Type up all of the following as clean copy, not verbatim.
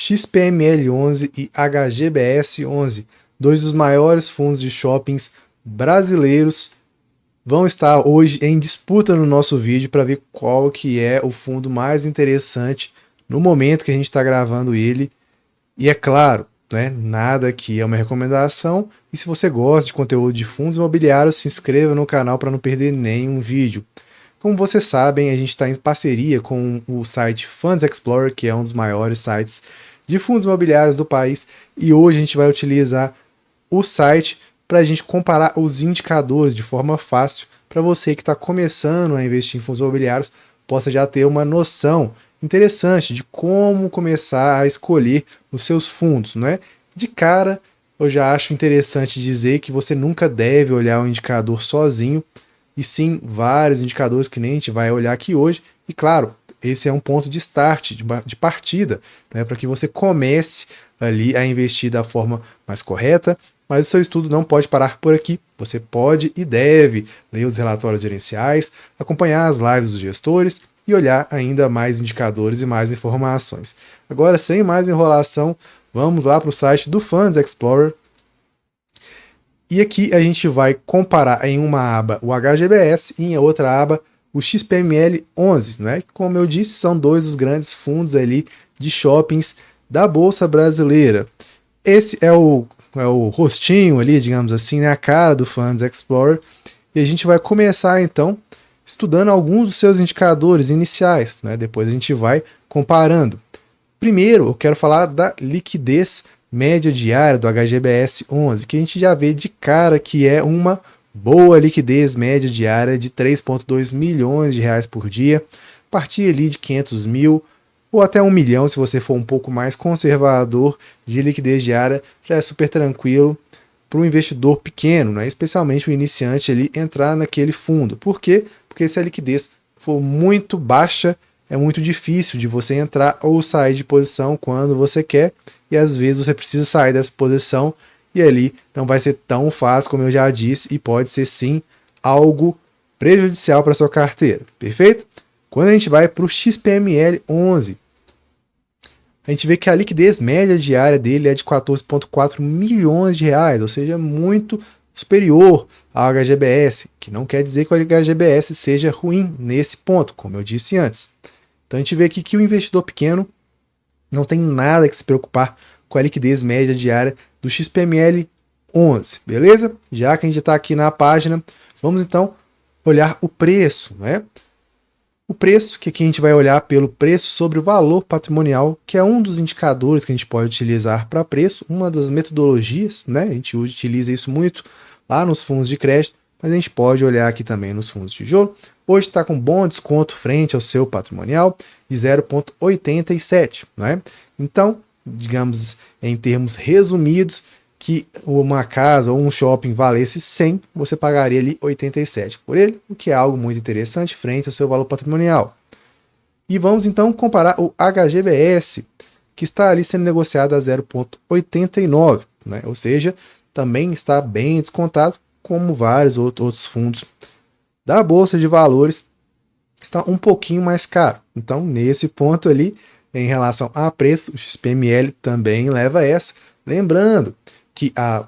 XPML11 e HGBS11, dois dos maiores fundos de shoppings brasileiros, vão estar hoje em disputa no nosso vídeo para ver qual que é o fundo mais interessante no momento que a gente está gravando ele. E é claro, né, nada aqui é uma recomendação, e se você gosta de conteúdo de fundos imobiliários, se inscreva no canal para não perder nenhum vídeo. Como vocês sabem, a gente está em parceria com o site Funds Explorer, que é um dos maiores sites de fundos imobiliários do país, e hoje a gente vai utilizar o site para a gente comparar os indicadores de forma fácil, para você que está começando a investir em fundos imobiliários possa já ter uma noção interessante de como começar a escolher os seus fundos, não é? De cara, eu já acho interessante dizer que você nunca deve olhar um indicador sozinho, e sim vários indicadores que nem a gente vai olhar aqui hoje. E claro, esse é um ponto de start, de partida, né, para que você comece ali a investir da forma mais correta, mas o seu estudo não pode parar por aqui. Você pode e deve ler os relatórios gerenciais, acompanhar as lives dos gestores e olhar ainda mais indicadores e mais informações. Agora, sem mais enrolação, vamos lá para o site do Funds Explorer. E aqui a gente vai comparar em uma aba o HGBS e em outra aba o XPML11, né? Como eu disse, são dois dos grandes fundos ali de shoppings da Bolsa Brasileira. Esse é o rostinho ali, digamos assim, né? A cara do Funds Explorer. E a gente vai começar então estudando alguns dos seus indicadores iniciais, né? Depois a gente vai comparando. Primeiro, eu quero falar da liquidez média diária do HGBS 11, que a gente já vê de cara que é uma boa liquidez média diária de 3,2 milhões de reais por dia, a partir ali de 500 mil ou até 1 milhão, se você for um pouco mais conservador de liquidez diária, já é super tranquilo para o investidor pequeno, né? Especialmente o iniciante ali entrar naquele fundo. Por quê? Porque se a liquidez for muito baixa, é muito difícil de você entrar ou sair de posição quando você quer, e às vezes você precisa sair dessa posição, e ali não vai ser tão fácil como eu já disse, e pode ser sim algo prejudicial para sua carteira, perfeito? Quando a gente vai para o XPML 11, a gente vê que a liquidez média diária dele é de 14,4 milhões de reais, ou seja, muito superior ao HGBS, que não quer dizer que o HGBS seja ruim nesse ponto, como eu disse antes. Então a gente vê aqui que o investidor pequeno não tem nada que se preocupar com a liquidez média diária do XPML 11, beleza? Já que a gente está aqui na página, vamos então olhar o preço, né? O preço, que aqui a gente vai olhar pelo preço sobre o valor patrimonial, que é um dos indicadores que a gente pode utilizar para preço, uma das metodologias, né? A gente utiliza isso muito lá nos fundos de crédito, mas a gente pode olhar aqui também nos fundos de tijolo. Hoje está com bom desconto frente ao seu patrimonial de 0,87, né? Então, digamos em termos resumidos, que uma casa ou um shopping valesse 100, você pagaria ali 87 por ele, o que é algo muito interessante frente ao seu valor patrimonial. E vamos então comparar o HGBS, que está ali sendo negociado a 0,89, né? Ou seja, também está bem descontado, como vários outros fundos da Bolsa de Valores, está um pouquinho mais caro. Então, nesse ponto ali, em relação a preço, o XPML também leva essa. Lembrando que a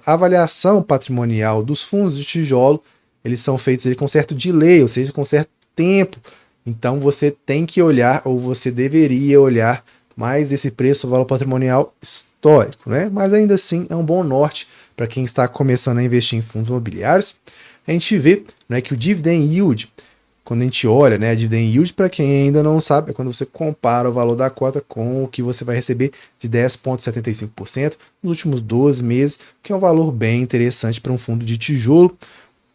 avaliação patrimonial dos fundos de tijolo, eles são feitos ali com certo delay, ou seja, com certo tempo. Então, você tem que olhar, ou você deveria olhar, mais esse preço, o valor patrimonial histórico, né? Mas ainda assim é um bom norte para quem está começando a investir em fundos imobiliários. A gente vê, né, que o dividend yield, quando a gente olha, né, a dividend yield, para quem ainda não sabe, é quando você compara o valor da cota com o que você vai receber de 10,75% nos últimos 12 meses, que é um valor bem interessante para um fundo de tijolo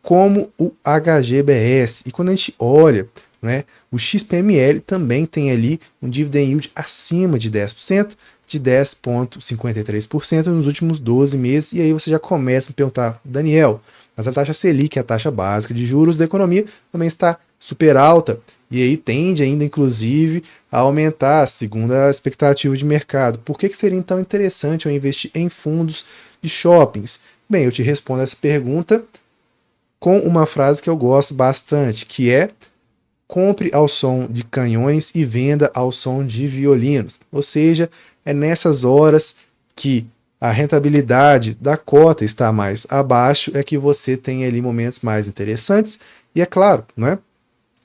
como o HGBS. E quando a gente olha, né, o XPML também tem ali um dividend yield acima de 10%, de 10,53% nos últimos 12 meses, e aí você já começa a me perguntar, Daniel, mas a taxa Selic, a taxa básica de juros da economia, também está super alta, e aí tende ainda, inclusive, a aumentar, segundo a expectativa de mercado. Por que seria então interessante eu investir em fundos de shoppings? Bem, eu te respondo essa pergunta com uma frase que eu gosto bastante, que é: compre ao som de canhões e venda ao som de violinos. Ou seja, é nessas horas que a rentabilidade da cota está mais abaixo, é que você tem ali momentos mais interessantes. E é claro,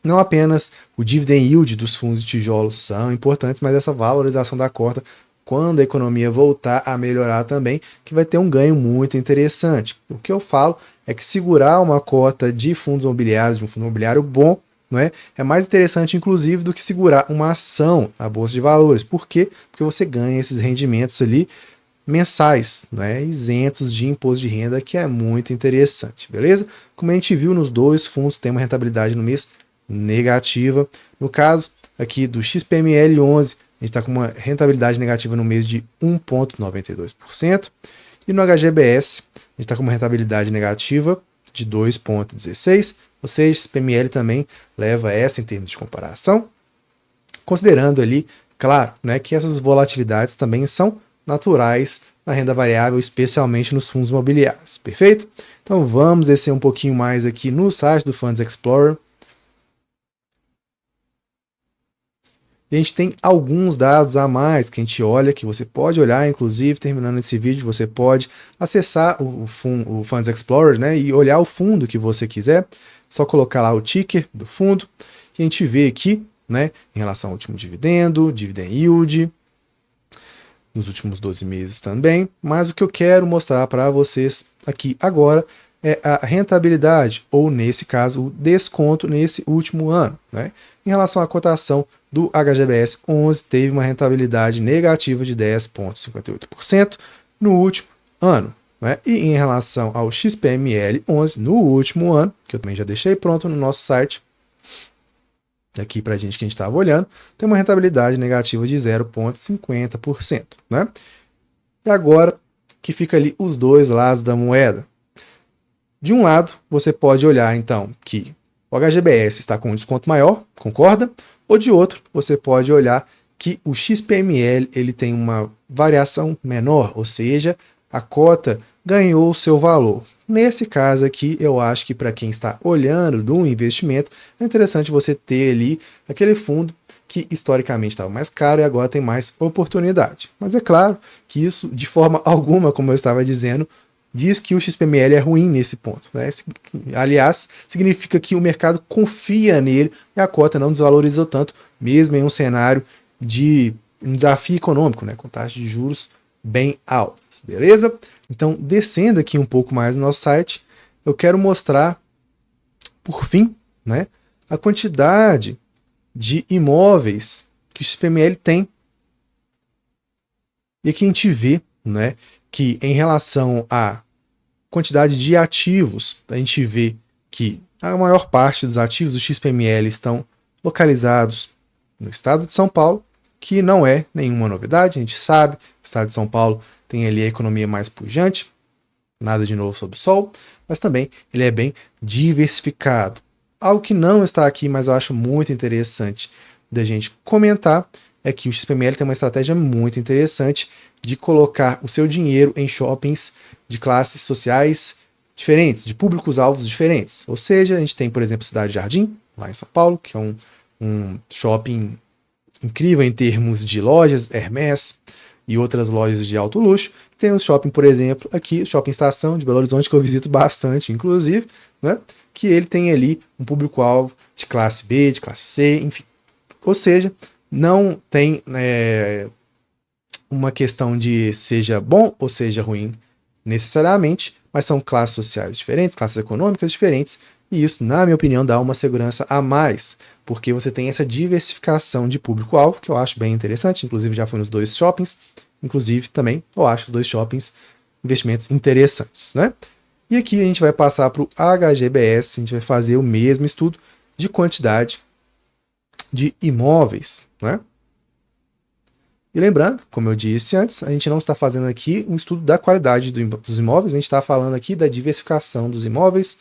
não apenas o dividend yield dos fundos de tijolos são importantes, mas essa valorização da cota, quando a economia voltar a melhorar também, que vai ter um ganho muito interessante. O que eu falo é que segurar uma cota de fundos imobiliários, de um fundo imobiliário bom, é mais interessante, inclusive, do que segurar uma ação na Bolsa de Valores. Por quê? Porque você ganha esses rendimentos ali mensais, isentos de imposto de renda, que é muito interessante, beleza? Como a gente viu nos dois fundos, tem uma rentabilidade no mês negativa. No caso aqui do XPML 11, a gente está com uma rentabilidade negativa no mês de 1,92%. E no HGBS, a gente está com uma rentabilidade negativa de 2,16%. Ou seja, XPML também leva essa em termos de comparação. Considerando ali, claro, que essas volatilidades também são naturais na renda variável, especialmente nos fundos imobiliários. Perfeito? Então vamos descer um pouquinho mais aqui no site do Funds Explorer. E a gente tem alguns dados a mais que a gente olha, que você pode olhar, inclusive, terminando esse vídeo, você pode acessar o Funds Explorer, e olhar o fundo que você quiser. Só colocar lá o ticker do fundo, que a gente vê aqui, em relação ao último dividendo, dividend yield, nos últimos 12 meses também. Mas o que eu quero mostrar para vocês aqui agora é a rentabilidade, ou nesse caso, o desconto nesse último ano. Em relação à cotação do HGBS 11, teve uma rentabilidade negativa de 10,58% no último ano. E em relação ao XPML 11, no último ano, que eu também já deixei pronto no nosso site, aqui para a gente que a gente estava olhando, tem uma rentabilidade negativa de 0,50%. E agora que fica ali os dois lados da moeda. De um lado, você pode olhar então que o HGBS está com um desconto maior, concorda? Ou de outro, você pode olhar que o XPML ele tem uma variação menor, ou seja, a cota ganhou o seu valor. Nesse caso aqui, eu acho que para quem está olhando do investimento, é interessante você ter ali aquele fundo que historicamente estava mais caro e agora tem mais oportunidade. Mas é claro que isso, de forma alguma, como eu estava dizendo, diz que o XPML é ruim nesse ponto. Aliás, significa que o mercado confia nele e a cota não desvalorizou tanto, mesmo em um cenário de um desafio econômico, com taxas de juros bem altas, beleza? Então, descendo aqui um pouco mais no nosso site, eu quero mostrar, por fim, a quantidade de imóveis que o XPML tem. E aqui a gente vê, que em relação à quantidade de ativos, a gente vê que a maior parte dos ativos do XPML estão localizados no estado de São Paulo, que não é nenhuma novidade, a gente sabe, o estado de São Paulo tem ali a economia mais pujante, nada de novo sob o sol, mas também ele é bem diversificado. Algo que não está aqui, mas eu acho muito interessante da gente comentar, é que o XPML tem uma estratégia muito interessante de colocar o seu dinheiro em shoppings de classes sociais diferentes, de públicos-alvos diferentes. Ou seja, a gente tem, por exemplo, Cidade Jardim, lá em São Paulo, que é um shopping incrível em termos de lojas, Hermès e outras lojas de alto luxo. Tem um shopping, por exemplo, aqui, o Shopping Estação de Belo Horizonte, que eu visito bastante, inclusive, que ele tem ali um público-alvo de classe B, de classe C, enfim. Ou seja, não tem uma questão de seja bom ou seja ruim necessariamente, mas são classes sociais diferentes, classes econômicas diferentes, e isso, na minha opinião, dá uma segurança a mais, porque você tem essa diversificação de público-alvo, que eu acho bem interessante, inclusive já fui nos dois shoppings, inclusive também eu acho os dois shoppings investimentos interessantes, E aqui a gente vai passar para o HGBS, a gente vai fazer o mesmo estudo de quantidade de imóveis, E lembrando, como eu disse antes, a gente não está fazendo aqui um estudo da qualidade dos imóveis, a gente está falando aqui da diversificação dos imóveis,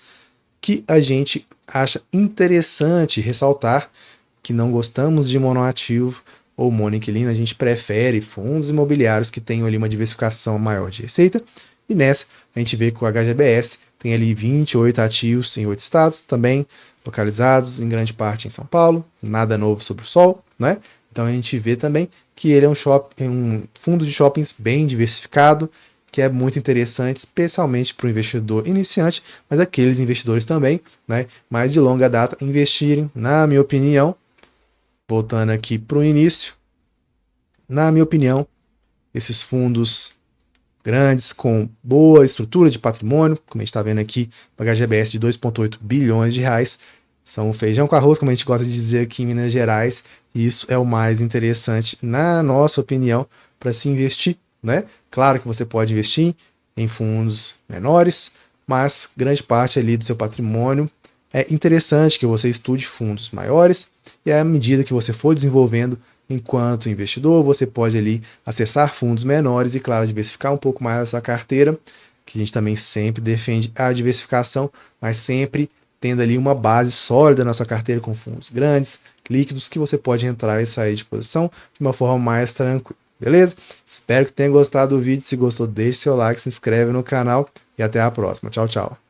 que a gente acha interessante ressaltar que não gostamos de monoativo ou monoinquilino, a gente prefere fundos imobiliários que tenham ali uma diversificação maior de receita, e nessa a gente vê que o HGBS tem ali 28 ativos em 8 estados, também localizados em grande parte em São Paulo, nada novo sob o sol, né? Então a gente vê também que ele é um fundo de shoppings bem diversificado, que é muito interessante, especialmente para o investidor iniciante, mas aqueles investidores também, né, mais de longa data, investirem, na minha opinião, voltando aqui para o início, na minha opinião, esses fundos grandes, com boa estrutura de patrimônio, como a gente está vendo aqui, uma HGBS de 2,8 bilhões de reais, são o feijão com arroz, como a gente gosta de dizer aqui em Minas Gerais, e isso é o mais interessante, na nossa opinião, para se investir, né? Claro que você pode investir em fundos menores, mas grande parte ali do seu patrimônio é interessante que você estude fundos maiores, e à medida que você for desenvolvendo enquanto investidor, você pode ali acessar fundos menores e, claro, diversificar um pouco mais a sua carteira, que a gente também sempre defende a diversificação, mas sempre tendo ali uma base sólida na sua carteira com fundos grandes, líquidos, que você pode entrar e sair de posição de uma forma mais tranquila, beleza? Espero que tenha gostado do vídeo. Se gostou, deixe seu like, se inscreve no canal e até a próxima. Tchau, tchau.